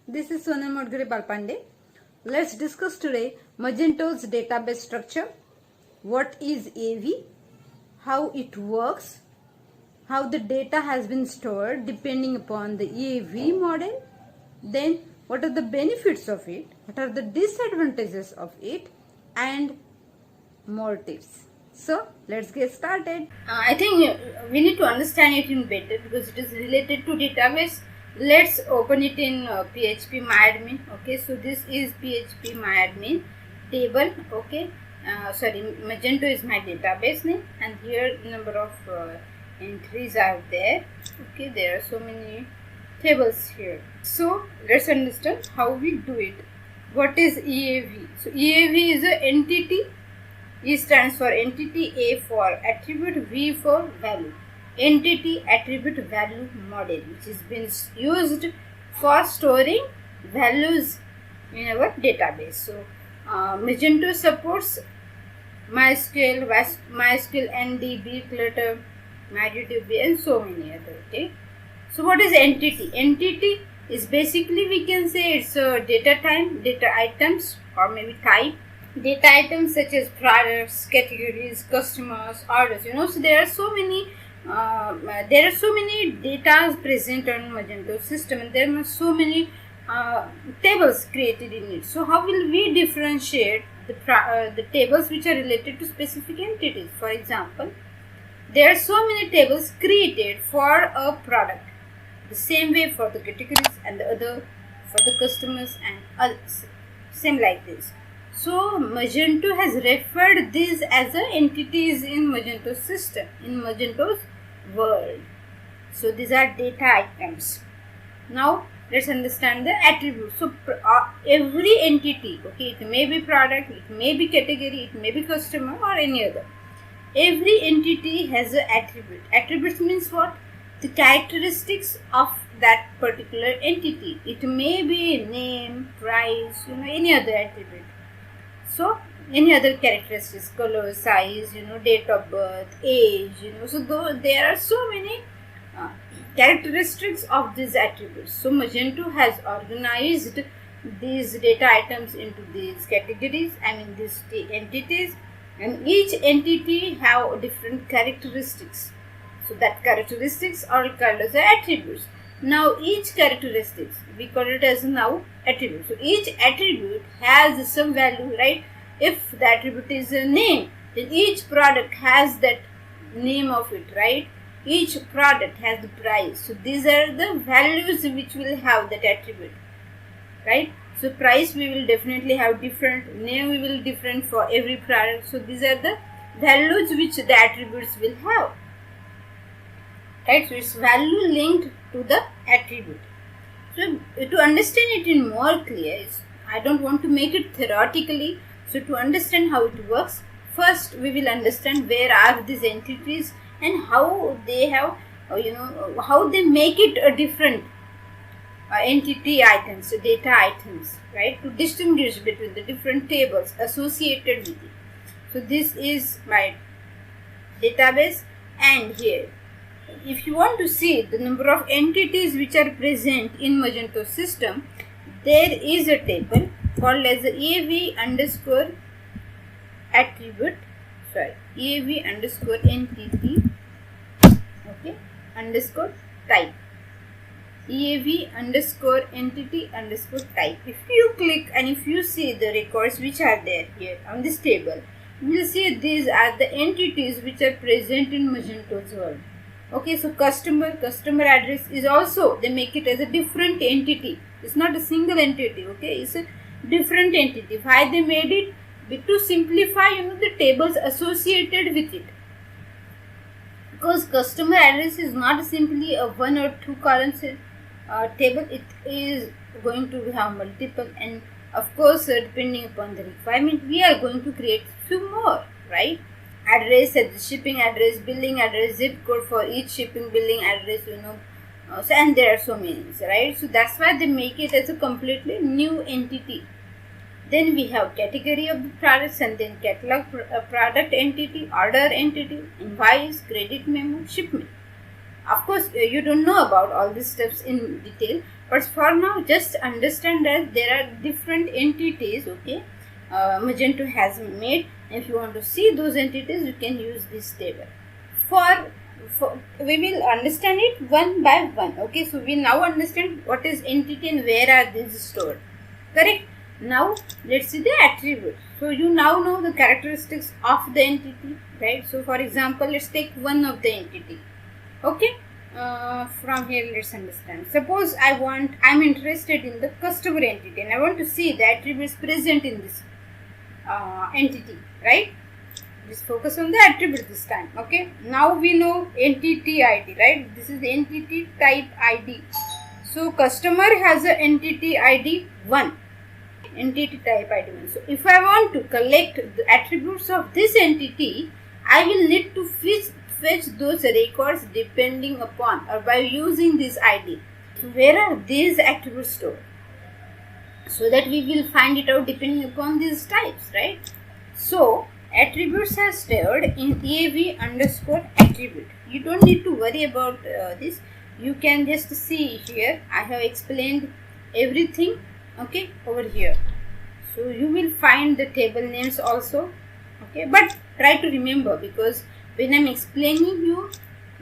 This is Sonal Modgiri Balpande. Let's discuss today Magento's database structure. What is AV? How it works? How the data has been stored depending upon the AV model. Then what are the benefits of it? What are the disadvantages of it? And more tips. So let's get started. I think we need to understand it in better because it is related to database. Let's open it in PHP MyAdmin. Okay, so this is PHP MyAdmin table. Okay, Magento is my database name, and here number of entries are there. Okay, there are so many tables here. So let's understand how we do it. What is EAV? So EAV is an entity. E stands for entity, A for attribute, V for value. Entity attribute value model, which is been used for storing values in our database. So Magento supports MySQL, NDB, Clutter, MariaDB, and so many other. Okay. So what is entity? Entity is basically, we can say, it's a data type, data items, or maybe type. Data items such as products, categories, customers, orders. So there are so many data present on Magento system, and there are so many tables created in it. So how will we differentiate the tables which are related to specific entities? For example, there are so many tables created for a product, the same way for the categories, and the other for the customers, and same like this. So Magento has referred these as entities in Magento system, in Magento's world. So these are data items. Now let's understand the attributes. So every entity, okay, it may be product, it may be category, it may be customer, or any other. Every entity has an attribute. Attributes means what? The characteristics of that particular entity. It may be name, price, any other attribute. So any other characteristics, color, size, date of birth, age, so there are so many characteristics of these attributes. So Magento has organized these data items into these categories, these entities, and each entity have different characteristics. So that characteristics are called as attributes. Now each characteristics, we call it as now attribute. So each attribute has some value, right? If the attribute is a name, then each product has that name of it, right? Each product has the price. So these are the values which will have that attribute, right? So price we will definitely have different, name we will different for every product. So these are the values which the attributes will have. Right, so it's value linked to the attribute. So to understand it in more clear, I don't want to make it theoretically. So to understand how it works, first we will understand where are these entities and how they have, how they make it a different entity items, so data items, right? To distinguish between the different tables associated with it. So this is my database, and here, if you want to see the number of entities which are present in Magento system, there is a table called as EAV underscore attribute, EAV underscore entity, okay, underscore type, EAV underscore entity underscore type. If you click and if you see the records which are there here on this table, you will see these are the entities which are present in Magento's world. Okay, so customer address is also, they make it as a different entity. It's not a single entity, okay, it's a different entity. Why they made it? To simplify, the tables associated with it. Because customer address is not simply a 1 or 2 columns table, it is going to have multiple, and of course depending upon the requirement, we are going to create few more, right? Address, shipping address, billing address, zip code for each shipping, billing address, so, and there are so many, right? So that's why they make it as a completely new entity. Then we have category of the products, and then catalog, product entity, order entity, invoice, credit memo, shipment. Of course, you don't know about all these steps in detail, But for now, just understand that there are different entities, okay, Magento has made. If you want to see those entities, you can use this table. For we will understand it one by one, okay. So we now understand what is entity and where are these stored, correct. Now let's see the attributes. So you now know the characteristics of the entity, right? So for example, let's take one of the entity, okay. From here let's understand. Suppose I'm interested in the customer entity and I want to see the attributes present in this entity, right? Just focus on the attribute this time, okay. Now we know entity ID, right? This is the entity type ID. So customer has a entity ID 1, entity type ID 1. So if I want to collect the attributes of this entity, I will need to fetch those records depending upon or by using this ID. So where are these attributes stored? So that we will find it out depending upon these types, right? So attributes are stored in AV underscore attribute. You don't need to worry about this. You can just see here. I have explained everything, okay, over here. So you will find the table names also, okay. But try to remember, because when I'm explaining you,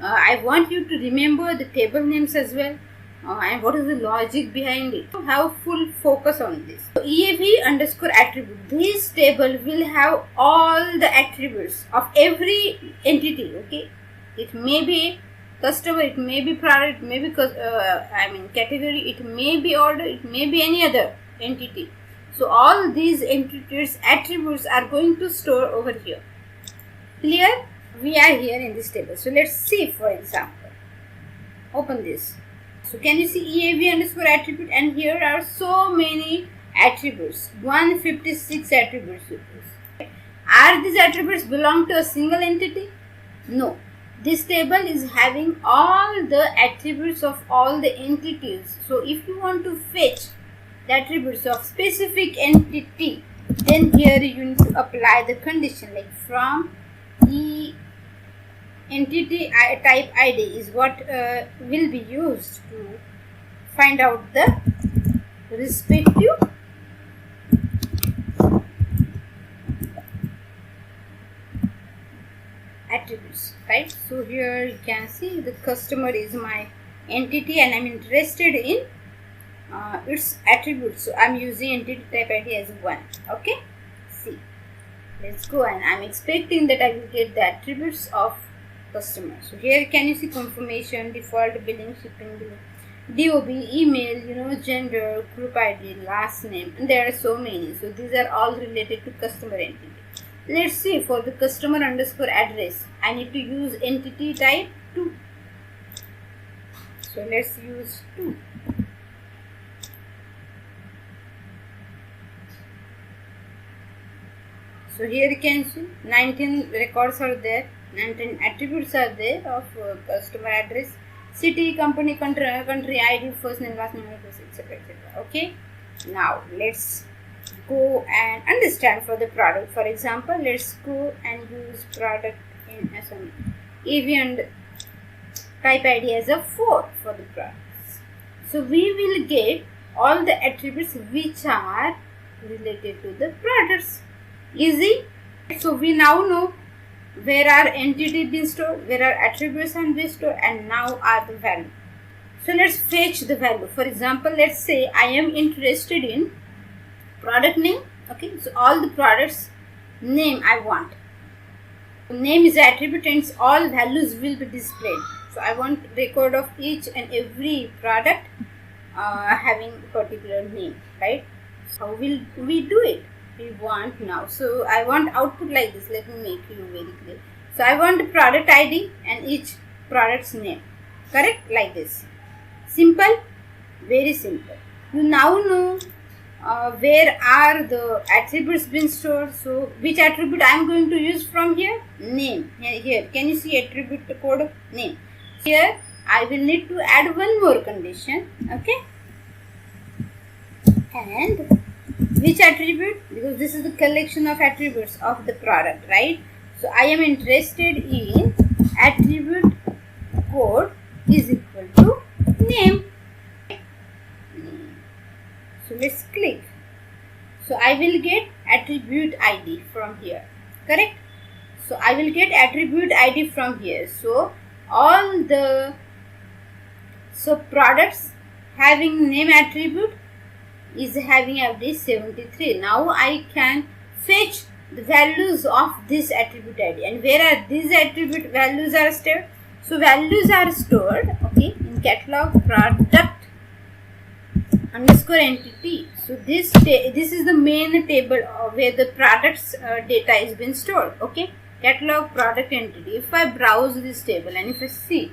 I want you to remember the table names as well. And what is the logic behind it. Have full focus on this. So EAV underscore attribute. This table will have all the attributes of every entity. Okay, it may be customer, it may be product, it may be category, it may be order, it may be any other entity. So all these entities attributes are going to store over here. Clear? We are here in this table. So let's see, for example, open this. So can you see EAV underscore attribute, and here are so many attributes, 156 attributes. Are these attributes belong to a single entity? No. This table is having all the attributes of all the entities. So if you want to fetch the attributes of specific entity, then here you need to apply the condition like from entity type ID is what will be used to find out the respective attributes, right? So here you can see the customer is my entity and I'm interested in its attributes. So I'm using entity type ID as 1, okay. See, let's go, and I'm expecting that I will get the attributes of customer. So here can you see confirmation, default, billing, shipping, DOB, email, gender, group ID, last name, and there are so many. So these are all related to customer entity. Let's see, for the customer underscore address, I need to use entity type 2. So let's use 2. So here you can see 19 records are there, 19 attributes are there of customer address, city, company, country ID, first name, last name, etc. Okay. Now let's go and understand for the product. For example, let's go and use product in EV and type ID as a 4 for the products. So we will get all the attributes which are related to the products. Easy. So we now know where are entity being stored, where are attributes and being stored, and now are the value. So let's fetch the value. For example, let's say I am interested in product name. Okay, so all the products name I want. Name is attribute and all values will be displayed. So I want record of each and every product having particular name, right? So how will we do it? We want now. So I want output like this. Let me make you very clear. So I want the product ID and each product's name. Correct? Like this. Simple? Very simple. You now know where are the attributes being stored. So which attribute I am going to use from here? Name. Here. Can you see attribute code of name? Here I will need to add one more condition. Okay. And which attribute? Because this is the collection of attributes of the product, right? So I am interested in attribute code is equal to name. name. So let's click. So I will get attribute ID from here, correct? So I will get attribute ID from here. So all the products having name attribute is having average 73. Now I can fetch the values of this attribute ID, and where are these attribute values are stored? So values are stored, okay, in catalog product underscore entity. So this is the main table where the products data is been stored, okay, catalog product entity. If I browse this table and if I see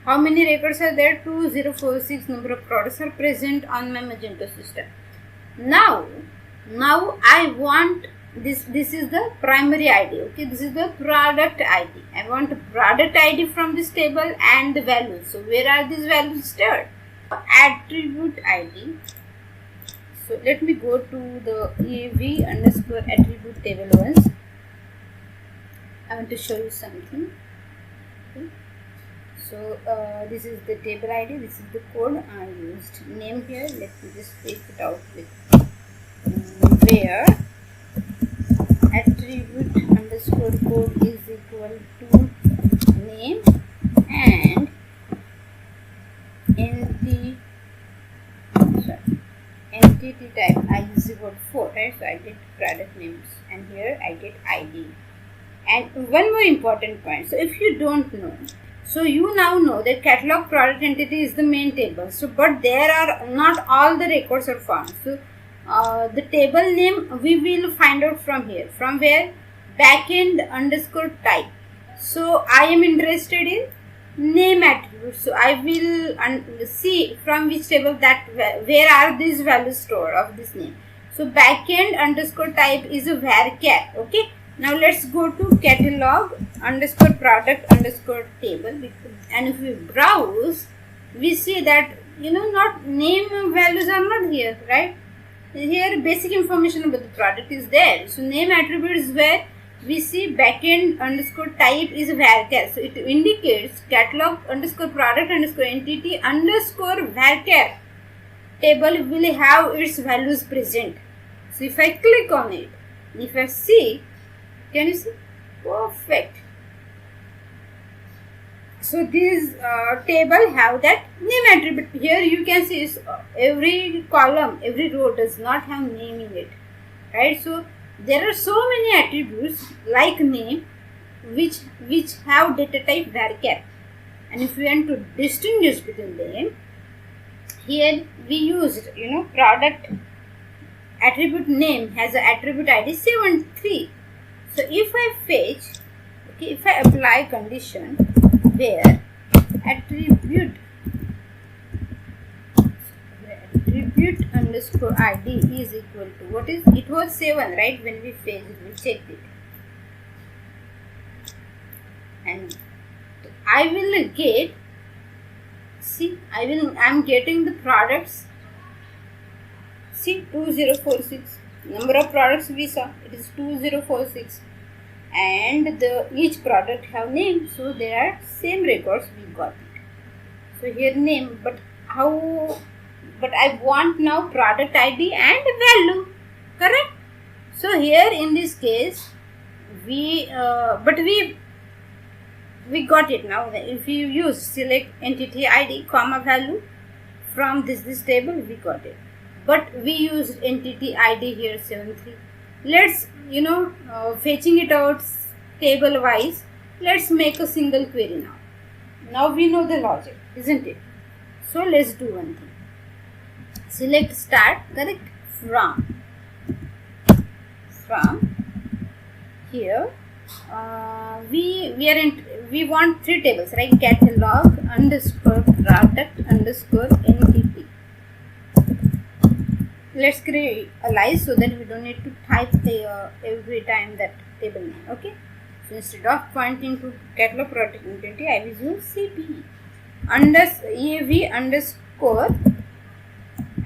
how many records are there, 2046 number of products are present on my Magento system. Now I want this is the primary ID, okay, this is the product ID. I want the product ID from this table and the values. So where are these values stored? Attribute ID. So let me go to the EAV underscore attribute table once. I want to show you something. Okay. So this is the table ID, this is the code I used. Name here, let me just take it out with where attribute underscore code is equal to name and entity type I is equal to 4, right? So I get product names and here I get ID. And one more important point, so if you don't know, so you now know that catalog product entity is the main table. So but there are not all the records are found. So the table name we will find out from here. From where? Backend underscore type. So I am interested in name attribute. So I will see from which table that where are these values stored of this name. So backend underscore type is a varchar. Okay. Now let's go to catalog underscore product underscore table, and if we browse, we see that not name values are not here, right? Here basic information about the product is there. So name attribute is where we see backend underscore type is varchar. So it indicates catalog underscore product underscore entity underscore varchar table will have its values present. So if I click on it, if I see, can you see? Perfect. So this table have that name attribute. Here you can see every column, every row does not have name in it, right? So there are so many attributes like name which have data type varchar, and if we want to distinguish between them, here we used product attribute name has an attribute ID 73. So if I fetch, okay, if I apply condition where attribute underscore ID is equal to what is it was 7, right? When we fetched it, we checked it, and I will get, see, I'm getting the products. See, 2046 number of products we saw, it is 2046, and each product have name, so there are same records we got it. So here name, but I want now product ID and value, correct? So here in this case we got it. Now if you use select entity ID comma value from this table, we got it. But we used entity ID here 73. Let's fetching it out table wise. Let's make a single query now. Now we know the logic, isn't it? So let's do one thing. Select start, correct? From here we want 3 tables, right? Catalog underscore product underscore entity. Let's create a list so that we don't need to type every time that table name. Okay, so instead of pointing to catalog product entity, I will use CP EAV underscore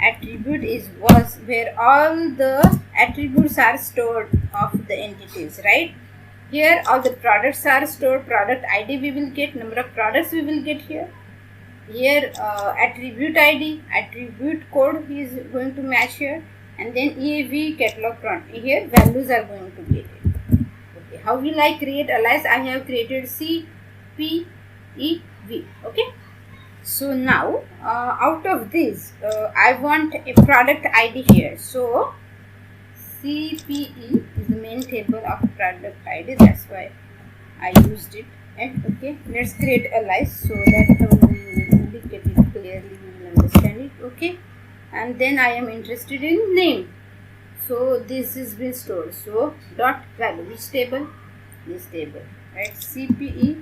attribute was where all the attributes are stored of the entities, right? Here all the products are stored. Product ID we will get, number of products we will get here, here attribute ID, attribute code is going to match here, and then EAV catalog front. Here values are going to get it. Okay, how will I create alias? I have created CPEV. Okay, so now out of this I want a product ID here. So CPE is the main table of product ID, that's why I used it. And okay, let's create alias so that we will indicate it clearly, we will understand it. Okay, and then I am interested in name, so this is been stored. So dot value, which table? This table, right? CPE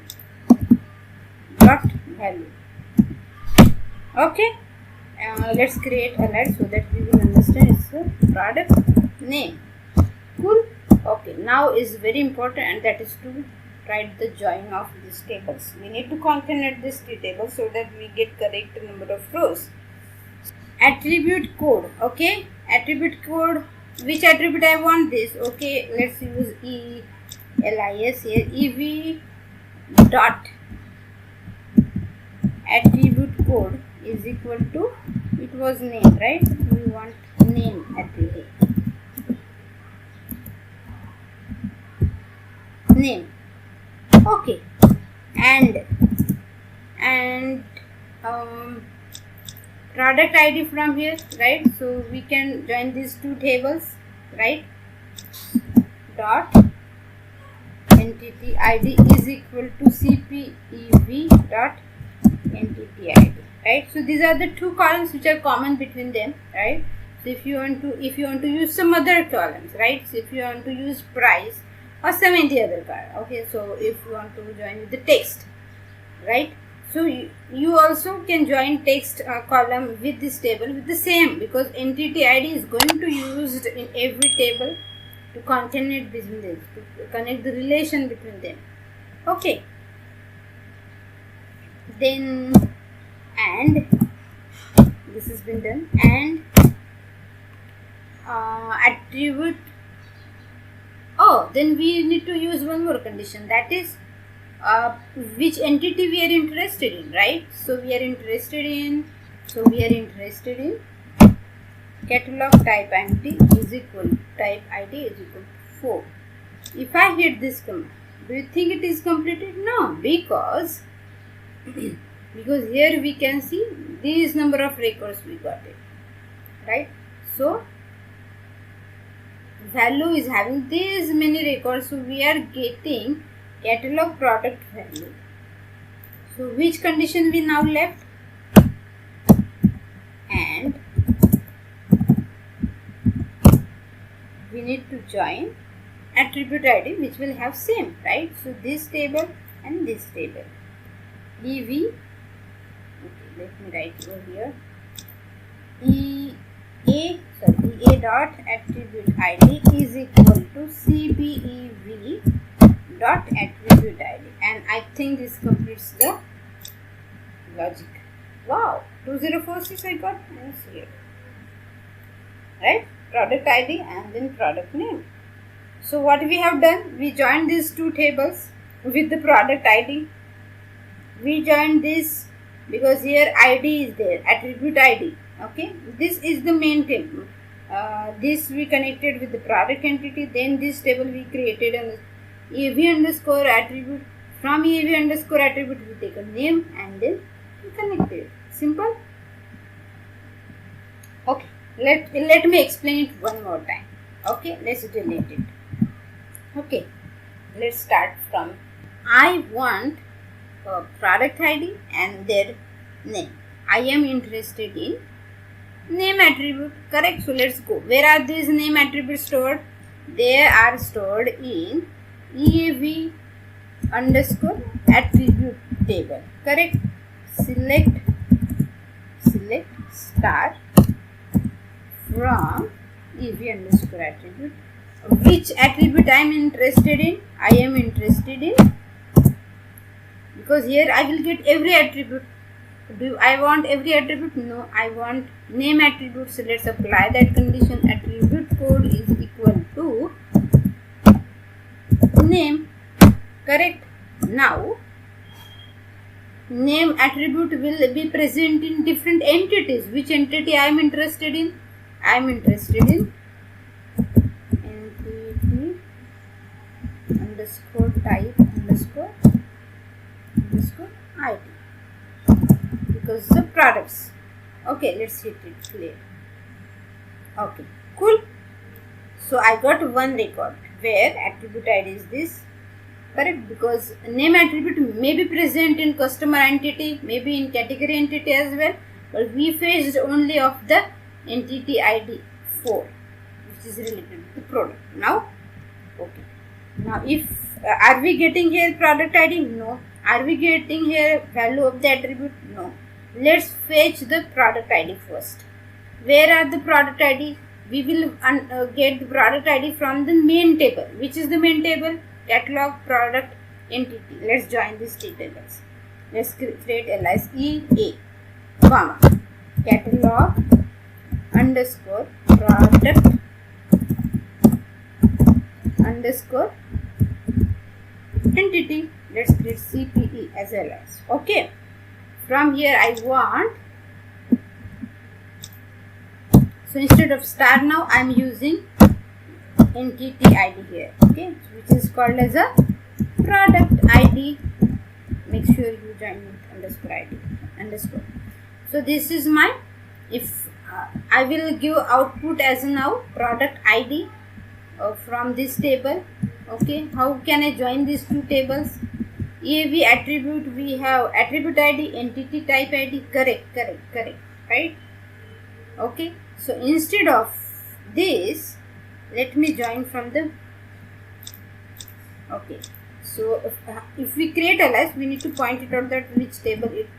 dot value. Okay, let's create alias so that we will understand it's a product name. Cool. Okay, now is very important, and that is to write the join of these tables. We need to concatenate these three tables so that we get correct number of rows. Attribute code. Okay, attribute code, which attribute I want this? Okay, let's use alias here. EV dot attribute code is equal to, it was name, right? We want name attribute. Name. Okay, and product ID from here, right? So we can join these two tables, right? Dot entity ID is equal to CPEV dot entity ID, right? So these are the two columns which are common between them, right? So if you want to use some other columns, right? So if you want to use price or some any other column, okay, so if you want to join with the text, right? So you also can join text column with this table with the same, because entity ID is going to used in every table to concatenate between them, to connect the relation between them. Okay, then and this has been done, and attribute. Oh, then we need to use one more condition, that is which entity we are interested in, right? So we are interested in catalog type entity is equal type ID is equal to 4. If I hit this command, do you think it is completed? No, because here we can see this number of records we got it, right? So value is having these many records, so we are getting catalog product value. So which condition we now left? And we need to join attribute ID, which will have same, right? So this table and this table. EV, okay, let me write over here. EA dot attribute ID is equal to CPEV dot attribute ID, and I think this completes the logic. Wow, 2046 I got here, right? Product ID and then product name. So what we have done, we joined these two tables with the product ID. We joined this because here ID is there, attribute ID. Okay, this is the main table. This we connected with the product entity. Then this table we created an EAV underscore attribute. From EAV underscore attribute we take a name and then we connect it. Simple. Okay, let me explain it one more time. Okay, let's delete it. Okay, let's start from I want product ID and their name. I am interested in name attribute, correct? So let's go. Where are these name attributes stored? They are stored in EAV underscore attribute table, correct? Select star from EAV underscore attribute. Which attribute I am interested in? I am interested in, because here I will get every attribute. Do I want every attribute? No, I want name attribute. So let's apply that condition. Attribute code is equal to name, correct? Now name attribute will be present in different entities. Which entity I am interested in? I am interested in entity underscore type underscore ID, because the products. Okay, let's hit it clear. Okay, cool. So I got one record where attribute ID is this, correct? Because name attribute may be present in customer entity, maybe in category entity as well, but we fetched only of the entity ID 4, which is related to the product. Now, okay. Now, if are we getting here product ID? No. Are we getting here value of the attribute? No. Let's fetch the product ID first. Where are the product ID? We will get the product ID from the main table. Which is the main table? Catalog, product, entity. Let's join these two tables. Let's create alias EA, comma, catalog underscore product underscore entity. Let's create CPE as alias. Okay. From here I want, so instead of star now I am using entity ID here, okay, which is called as a product ID. Make sure you join with underscore ID underscore. So this is my, if I will give output as now product ID from this table. Okay, how can I join these two tables? EAV attribute, we have attribute ID, entity type ID, correct, right? Okay, so instead of this, let me join from the, okay, so if we create alias, we need to point it out that which table it,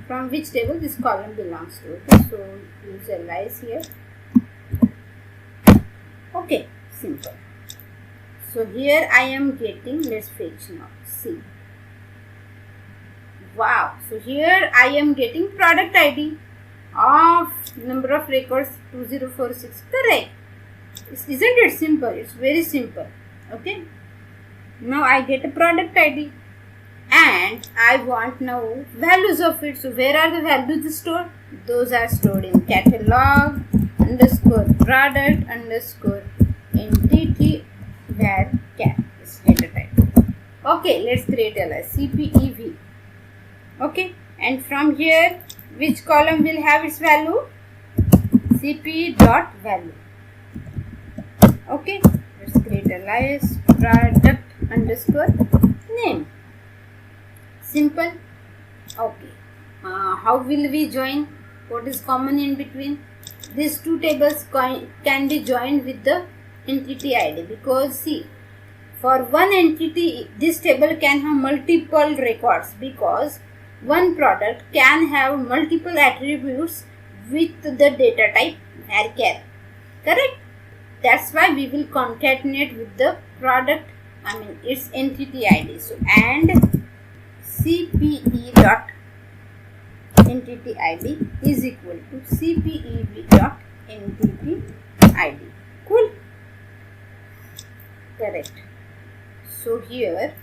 from which table this column belongs to. Okay, so use alias here. Okay, simple. So here I am getting, let's fetch now, see. Wow, so here I am getting product ID of number of records 2046, correct. Isn't it simple? It's very simple. Okay. Now I get a product ID and I want now values of it. So where are the values stored? Those are stored in catalog underscore product underscore entity var cat. This data type. Okay, let's create alias CPEV. Okay, and from here which column will have its value? CP dot value. Okay, let's create alias product underscore name. Simple. Okay, how will we join? What is common in between? These two tables can be joined with the entity ID, because see, for one entity this table can have multiple records, because one product can have multiple attributes with the data type varchar, correct? That's why we will concatenate with the product, its entity ID. So and CPE dot entity ID is equal to CPEV dot entity ID. Cool, correct. So here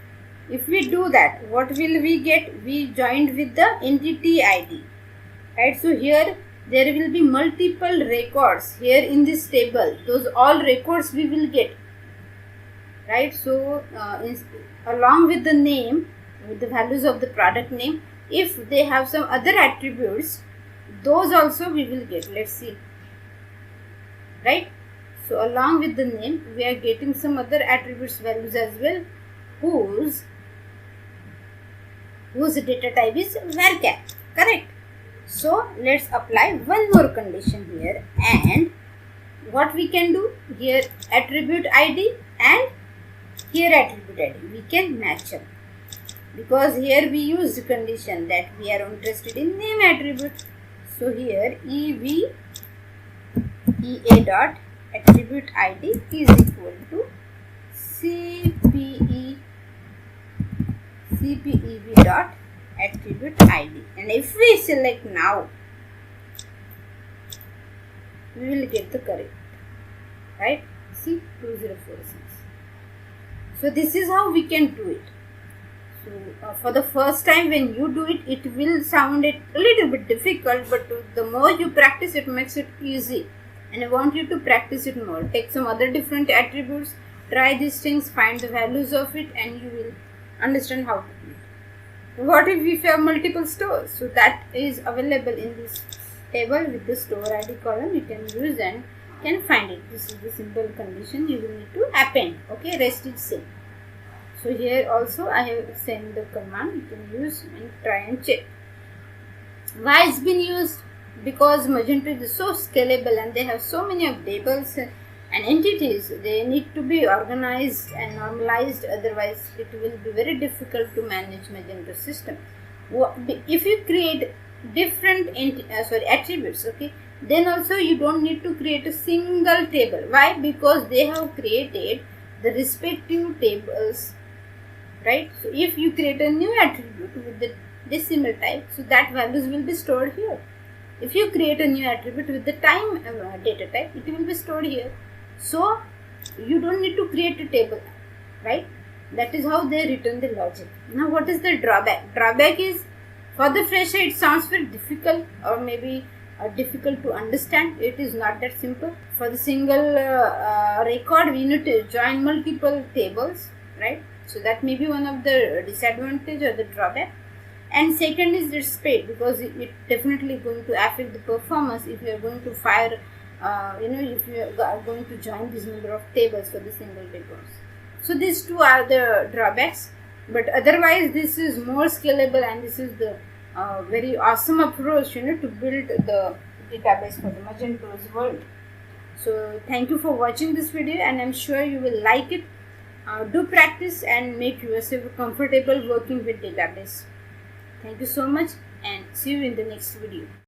if we do that, what will we get? We joined with the entity ID, right? So here there will be multiple records here in this table. Those all records we will get, right? So along with the name, with the values of the product name, if they have some other attributes, those also we will get. Let's see, right? So along with the name we are getting some other attributes values as well, whose data type is varchar, correct? So let's apply one more condition here, and what we can do here, attribute ID and here attribute ID we can match up, because here we use the condition that we are interested in name attribute. So here EA dot attribute ID is equal to CPEV dot attribute ID, and if we select now, we will get the correct, right? See, 2046. So this is how we can do it. So for the first time when you do it, it will sound a little bit difficult, but the more you practice, it makes it easy. And I want you to practice it more. Take some other different attributes, try these things, find the values of it, and you will understand how to do it. What if we have multiple stores? So that is available in this table with the store ID column. You can use and can find it. This is the simple condition you will need to append. Okay, rest is same. So here also I have sent the command. You can use and try and check. Why it's been used? Because Magento is so scalable and they have so many of tables and entities. They need to be organized and normalized, otherwise it will be very difficult to manage Magento system. If you create different attributes, okay, then also you don't need to create a single table. Why? Because they have created the respective tables, right? So if you create a new attribute with the decimal type, so that values will be stored here. If you create a new attribute with the time data type, it will be stored here. So you don't need to create a table, right? That is how they written the logic. Now what is the drawback? Drawback is, for the fresher it sounds very difficult or maybe difficult to understand. It is not that simple. For the single record, we need to join multiple tables, right? So that may be one of the disadvantage or the drawback. And second is the speed, because it definitely going to affect the performance if you are going to fire, if you are going to join this number of tables for the single records. So these two are the drawbacks, but otherwise this is more scalable and this is the very awesome approach, to build the database for the Magento's world. So thank you for watching this video, and I'm sure you will like it. Do practice and make yourself comfortable working with database. Thank you so much and see you in the next video.